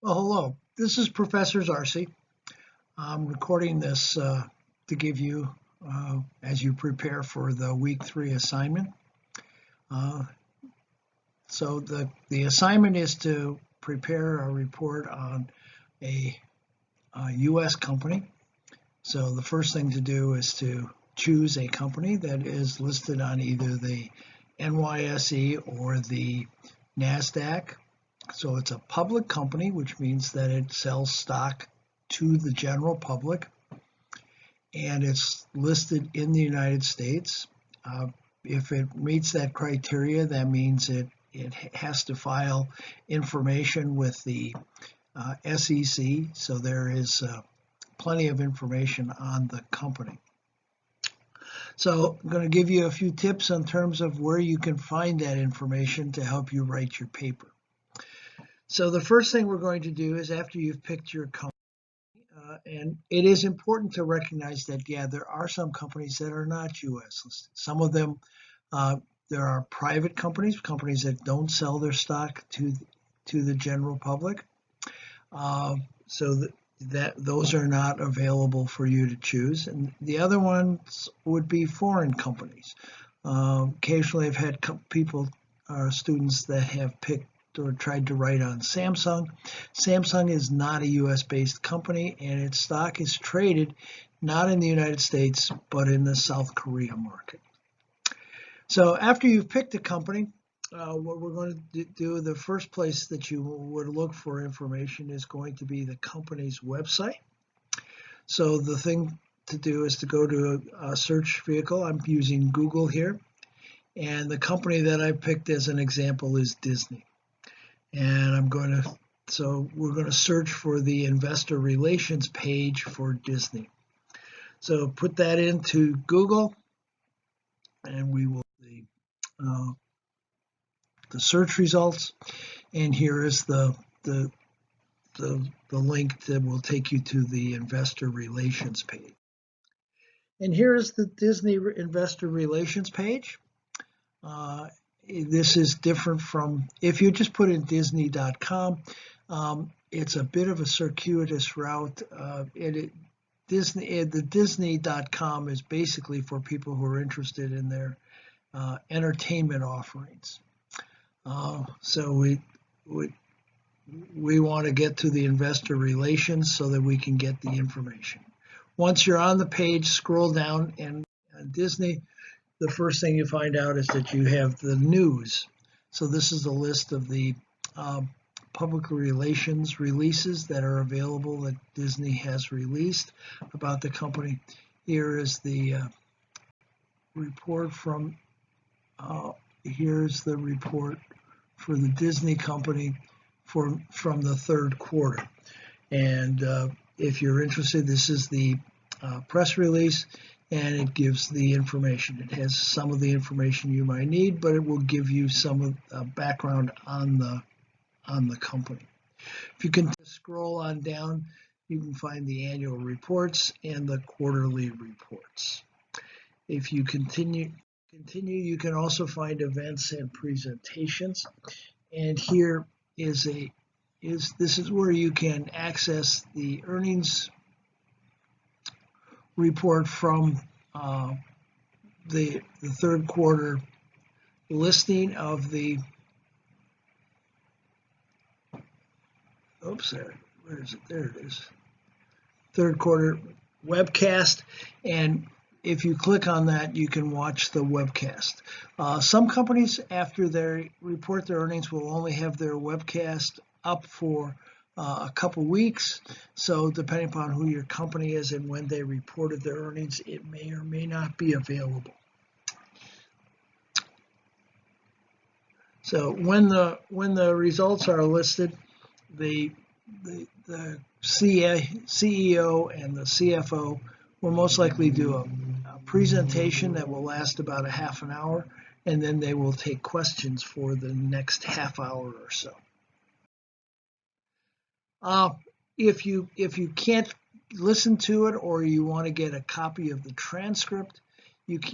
Well, hello. This is Professor Zarsi. I'm recording this to give you as you prepare for the week 3 assignment. Uh, so the assignment is to prepare a report on a U.S. company. So the first thing to do is to choose a company that is listed on either the NYSE or the NASDAQ. So it's a public company, which means that it sells stock to the general public, and it's listed in the United States. If it meets that criteria, that means it has to file information with the SEC, so there is plenty of information on the company. So I'm going to give you a few tips in terms of where you can find that information to help you write your paper. So the first thing we're going to do is, after you've picked your company, and it is important to recognize that, yeah, there are some companies that are not U.S. listed. Some of them, there are private companies that don't sell their stock to the general public. So those are not available for you to choose. And the other ones would be foreign companies. Occasionally I've had people, students that have picked or tried to write on Samsung. Samsung is not a US-based company, and its stock is traded not in the United States, but in the South Korea market. So after you've picked a company, what we're going to do, the first place that you would look for information is going to be the company's website. So the thing to do is to go to a search vehicle. I'm using Google here, and the company that I picked as an example is Disney. And we're going to search for the investor relations page for Disney. So put that into Google, and we will see the search results. And here is the link that will take you to the investor relations page. And here is the Disney investor relations page. This is different from if you just put in Disney.com. It's a bit of a circuitous route. The Disney.com is basically for people who are interested in their entertainment offerings. So we want to get to the investor relations so that we can get the information. Once you're on the page, scroll down, and Disney, the first thing you find out is that you have the news. So this is a list of the public relations releases that are available that Disney has released about the company. Here is the report from, here's the report for the Disney company from the third quarter. And if you're interested, this is the press release, and it gives the information. It has some of the information you might need, but it will give you some of the background on the company. If you can scroll on down, you can find the annual reports and the quarterly reports. If you continue, you can also find events and presentations. And here this is where you can access the earnings report from the third quarter listing of the where is it? There it is. Third quarter webcast, and if you click on that, you can watch the webcast. Some companies, after they report their earnings, will only have their webcast up for a couple weeks. So depending upon who your company is and when they reported their earnings, it may or may not be available. So when the results are listed, the CEO and the CFO will most likely do a presentation that will last about a half an hour, and then they will take questions for the next half hour or so. If you can't listen to it, or you want to get a copy of the transcript,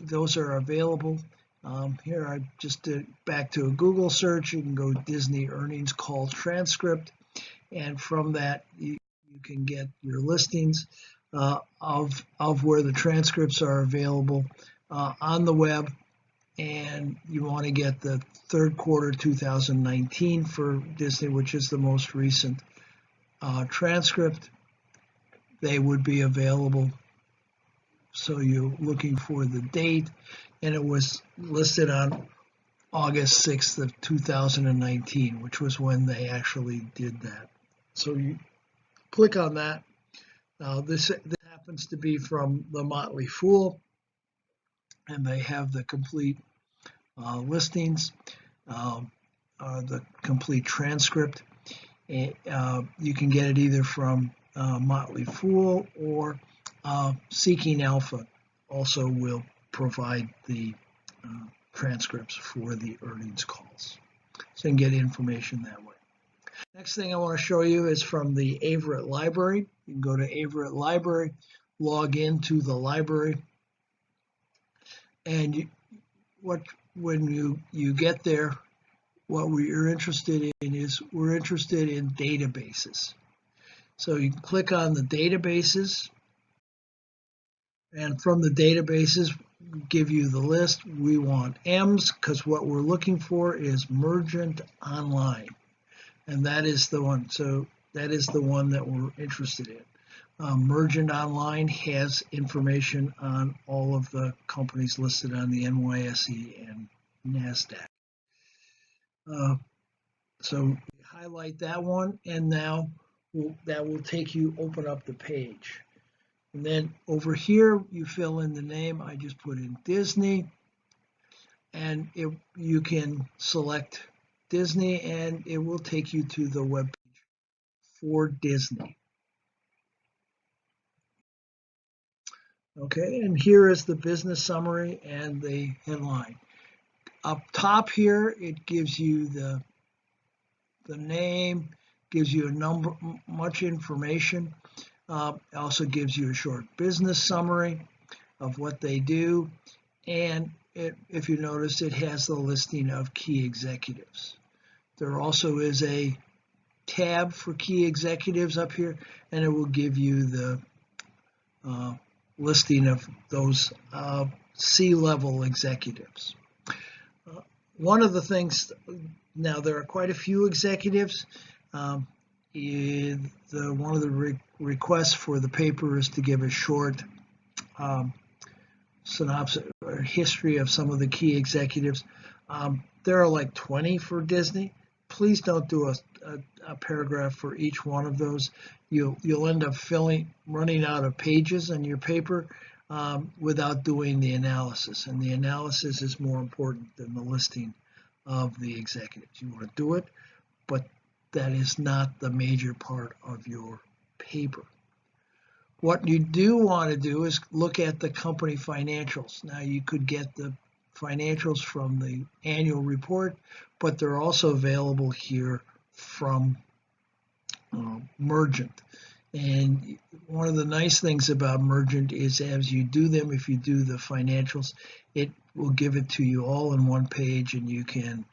those are available. Here I just did back to a Google search. You can go Disney earnings call transcript, and from that you can get your listings of where the transcripts are available on the web. And you want to get the third quarter 2019 for Disney, which is the most recent transcript. They would be available. So you're looking for the date, and it was listed on August 6th of 2019, which was when they actually did that. So you click on that. This happens to be from the Motley Fool, and they have the complete listings, the complete transcript. You can get it either from Motley Fool or Seeking Alpha also will provide the transcripts for the earnings calls. So you can get information that way. Next thing I want to show you is from the Averett Library. You can go to Averett Library, log into the library, and when you get there, what we're interested in is we're interested in databases. So you can click on the databases, and from the databases give you the list. We want M's because what we're looking for is Mergent Online, and that is the one. So that is the one that we're interested in. Mergent Online has information on all of the companies listed on the NYSE and NASDAQ. So highlight that one, and now that will take you, open up the page. And then over here, you fill in the name. I just put in Disney, and you can select Disney, and it will take you to the web page for Disney. Okay, and here is the business summary and the headline. Up top here, it gives you the name, gives you a number, much information. Also gives you a short business summary of what they do, and if you notice, it has the listing of key executives. There also is a tab for key executives up here, and it will give you the listing of those C-level executives. One of the things, now there are quite a few executives. One of the requests for the paper is to give a short synopsis or history of some of the key executives. There are like 20 for Disney. Please don't do a paragraph for each one of those. You'll end up running out of pages in your paper without doing the analysis, and the analysis is more important than the listing of the executives. You want to do it, but that is not the major part of your paper. What you do want to do is look at the company financials. Now, you could get the financials from the annual report, but they're also available here from Mergent. And one of the nice things about Mergent is as you do them, if you do the financials, it will give it to you all in one page, and you can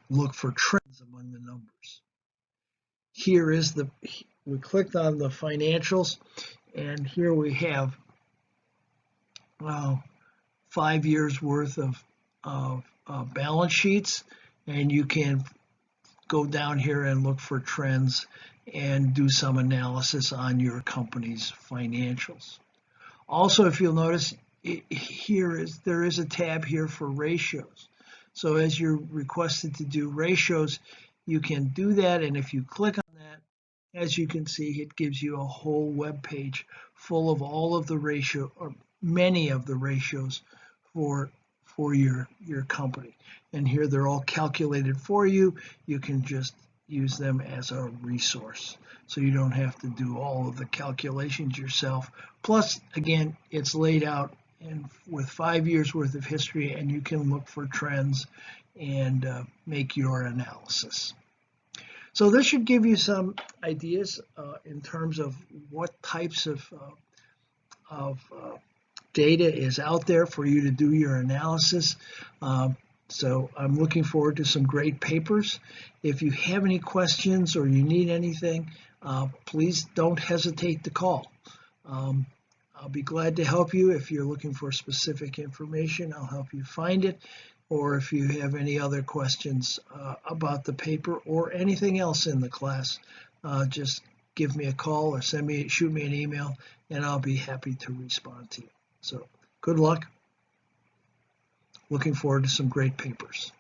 look for trends among the numbers. Here is we clicked on the financials, and here we have 5 years worth of balance sheets, and you can go down here and look for trends and do some analysis on your company's financials. Also, if you'll notice, there is a tab here for ratios. So as you're requested to do ratios, you can do that, and if you click on that, as you can see, it gives you a whole web page full of all of the ratio, or many of the ratios for your company. And here they're all calculated for you. You can just use them as a resource, so you don't have to do all of the calculations yourself. Plus, again, it's laid out with 5 years worth of history, and you can look for trends and make your analysis. So this should give you some ideas in terms of what types of data is out there for you to do your analysis. So I'm looking forward to some great papers. If you have any questions or you need anything, please don't hesitate to call. I'll be glad to help you. If you're looking for specific information, I'll help you find it. Or if you have any other questions about the paper or anything else in the class, just give me a call or shoot me an email, and I'll be happy to respond to you. So good luck. Looking forward to some great papers.